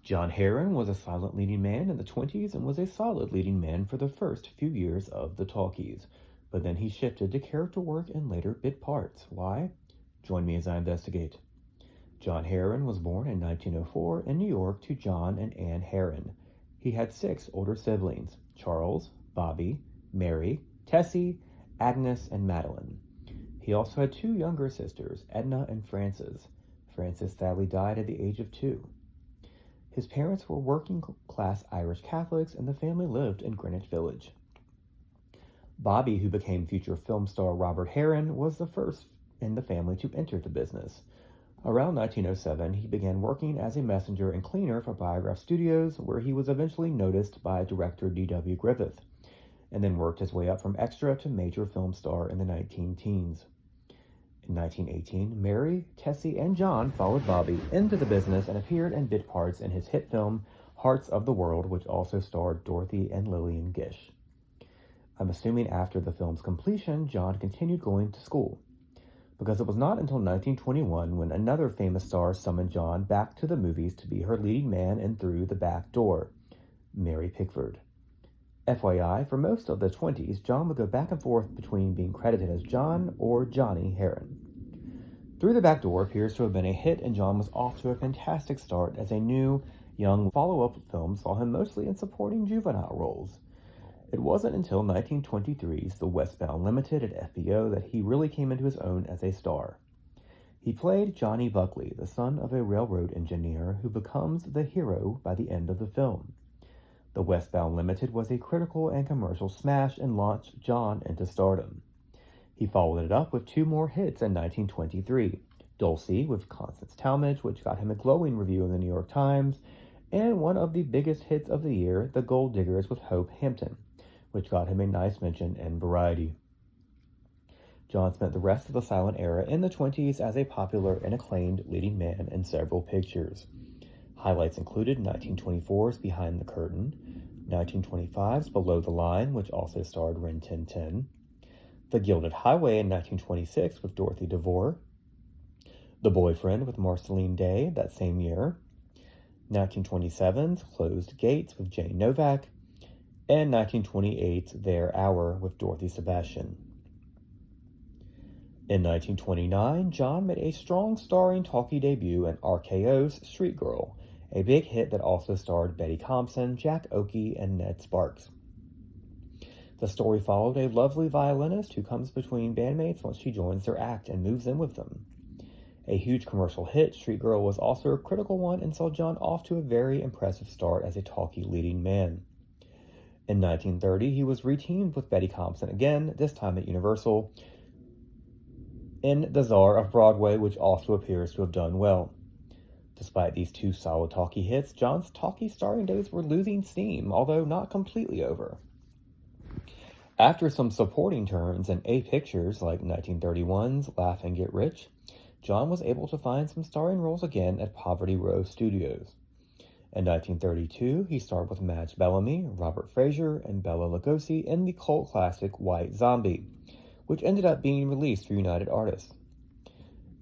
John Harron was a silent leading man in the 20s and was a solid leading man for the first few years of the Talkies, but then he shifted to character work and later bit parts. Why? Join me as I investigate. John Harron was born in 1904 in New York to John and Ann Harron. He had 6 older siblings: Charles, Bobby, Mary, Tessie, Agnes, and Madeline. He also had 2 younger sisters, Edna and Frances. Frances sadly died at the age of 2. His parents were working-class Irish Catholics, and the family lived in Greenwich Village. Bobby, who became future film star Robert Harron, was the first in the family to enter the business. Around 1907, he began working as a messenger and cleaner for Biograph Studios, where he was eventually noticed by director D.W. Griffith, and then worked his way up from extra to major film star in the 19-teens. In 1918, Mary, Tessie, and John followed Bobby into the business and appeared in bit parts in his hit film Hearts of the World, which also starred Dorothy and Lillian Gish. I'm assuming after the film's completion, John continued going to school, because it was not until 1921 when another famous star summoned John back to the movies to be her leading man in Through the Back Door, Mary Pickford. FYI, for most of the 20s, John would go back and forth between being credited as John or Johnny Harron. Through the Back Door appears to have been a hit, and John was off to a fantastic start as a new, young follow-up film saw him mostly in supporting juvenile roles. It wasn't until 1923's The Westbound Limited at FBO that he really came into his own as a star. He played Johnny Buckley, the son of a railroad engineer who becomes the hero by the end of the film. The Westbound Limited was a critical and commercial smash and launched John into stardom. He followed it up with 2 more hits in 1923, Dulcie with Constance Talmadge, which got him a glowing review in the New York Times, and one of the biggest hits of the year, The Gold Diggers with Hope Hampton, which got him a nice mention in Variety. John spent the rest of the silent era in the 20s as a popular and acclaimed leading man in several pictures. Highlights included 1924's Behind the Curtain, 1925's Below the Line, which also starred Rin Tin Tin, The Gilded Highway in 1926 with Dorothy DeVore, The Boyfriend with Marceline Day that same year, 1927's Closed Gates with Jane Novak, and 1928's Their Hour with Dorothy Sebastian. In 1929, John made a strong starring talkie debut in RKO's Street Girl, a big hit that also starred Betty Compson, Jack Oakey, and Ned Sparks. The story followed a lovely violinist who comes between bandmates once she joins their act and moves in with them. A huge commercial hit, Street Girl was also a critical one and saw John off to a very impressive start as a talkie leading man. In 1930, he was reteamed with Betty Compson again, this time at Universal, in The Czar of Broadway, which also appears to have done well. Despite these 2 solid talkie hits, John's talkie starring days were losing steam, although not completely over. After some supporting turns in A pictures like 1931's Laugh and Get Rich, John was able to find some starring roles again at Poverty Row Studios. In 1932, he starred with Madge Bellamy, Robert Fraser, and Bela Lugosi in the cult classic White Zombie, which ended up being released through United Artists.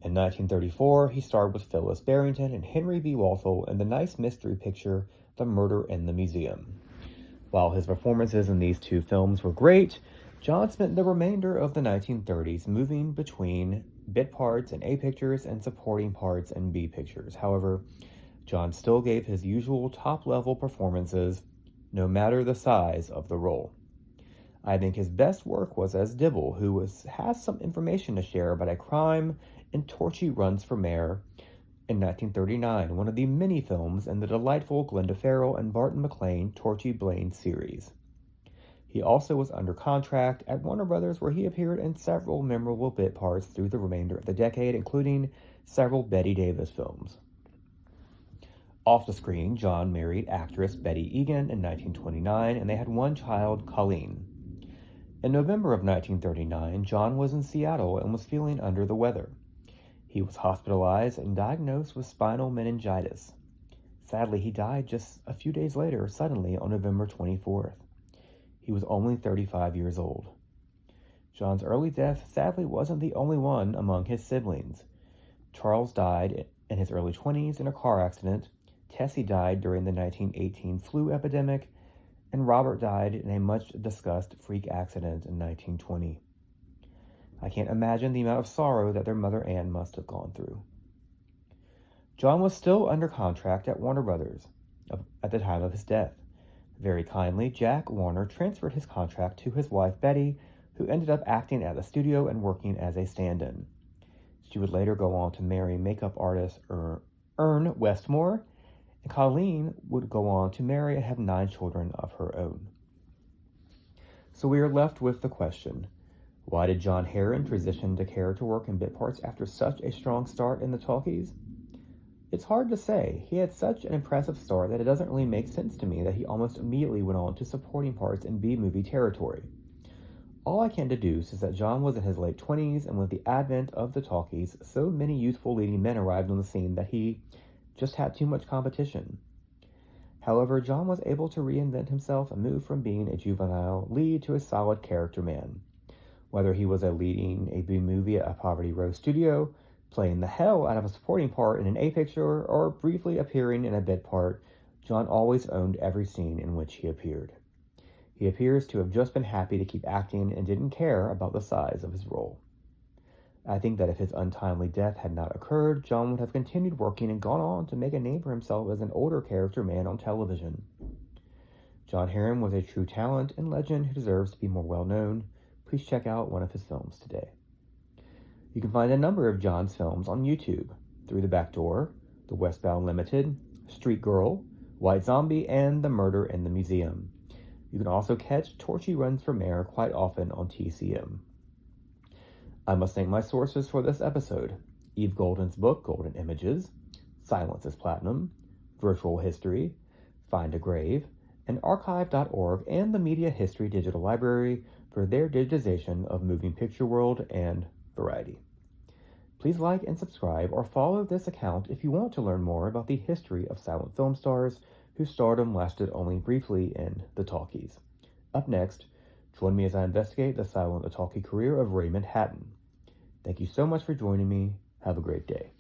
In 1934, he starred with Phyllis Barrington and Henry B. Walthall in the nice mystery picture The Murder in the Museum. While his performances in these 2 films were great, John spent the remainder of the 1930s moving between bit parts in A pictures and supporting parts in B pictures. However, John still gave his usual top-level performances, no matter the size of the role. I think his best work was as Dibble, who has some information to share about a crime in Torchy Runs for Mayor in 1939, one of the many films in the delightful Glenda Farrell and Barton McLean Torchy Blaine series. He also was under contract at Warner Brothers, where he appeared in several memorable bit parts through the remainder of the decade, including several Bette Davis films. Off the screen, John married actress Betty Egan in 1929, and they had 1 child, Colleen. In November of 1939, John was in Seattle and was feeling under the weather. He was hospitalized and diagnosed with spinal meningitis. Sadly, he died just a few days later, suddenly on November 24th. He was only 35 years old. John's early death sadly wasn't the only one among his siblings. Charles died in his early 20s in a car accident. Tessie died during the 1918 flu epidemic, and Robert died in a much-discussed freak accident in 1920. I can't imagine the amount of sorrow that their mother Anne must have gone through. John was still under contract at Warner Brothers at the time of his death. Very kindly, Jack Warner transferred his contract to his wife Betty, who ended up acting at the studio and working as a stand-in. She would later go on to marry makeup artist Ern Westmore, and Colleen would go on to marry and have 9 children of her own. So we are left with the question, why did John Harron transition to character work and bit parts after such a strong start in the talkies? It's hard to say. He had such an impressive start that it doesn't really make sense to me that he almost immediately went on to supporting parts in B-movie territory. All I can deduce is that John was in his late 20s, and with the advent of the talkies, so many youthful leading men arrived on the scene that he just had too much competition. However, John was able to reinvent himself and move from being a juvenile lead to a solid character man. Whether he was leading a B-movie at a Poverty Row studio, playing the hell out of a supporting part in an A picture, or briefly appearing in a bit part, John always owned every scene in which he appeared. He appears to have just been happy to keep acting and didn't care about the size of his role. I think that if his untimely death had not occurred, John would have continued working and gone on to make a name for himself as an older character man on television. John Harron was a true talent and legend who deserves to be more well known. Please check out one of his films today. You can find a number of John's films on YouTube: Through the Back Door, The Westbound Limited, Street Girl, White Zombie, and The Murder in the Museum. You can also catch Torchy Runs for Mayor quite often on TCM. I must thank my sources for this episode: Eve Golden's book, Golden Images, Silence is Platinum, Virtual History, Find a Grave, and Archive.org, and the Media History Digital Library for their digitization of moving picture world and variety. Please like and subscribe or follow this account if you want to learn more about the history of silent film stars whose stardom lasted only briefly in the talkies. Up next, join me as I investigate the silent Talkie career of Raymond Hatton. Thank you so much for joining me. Have a great day.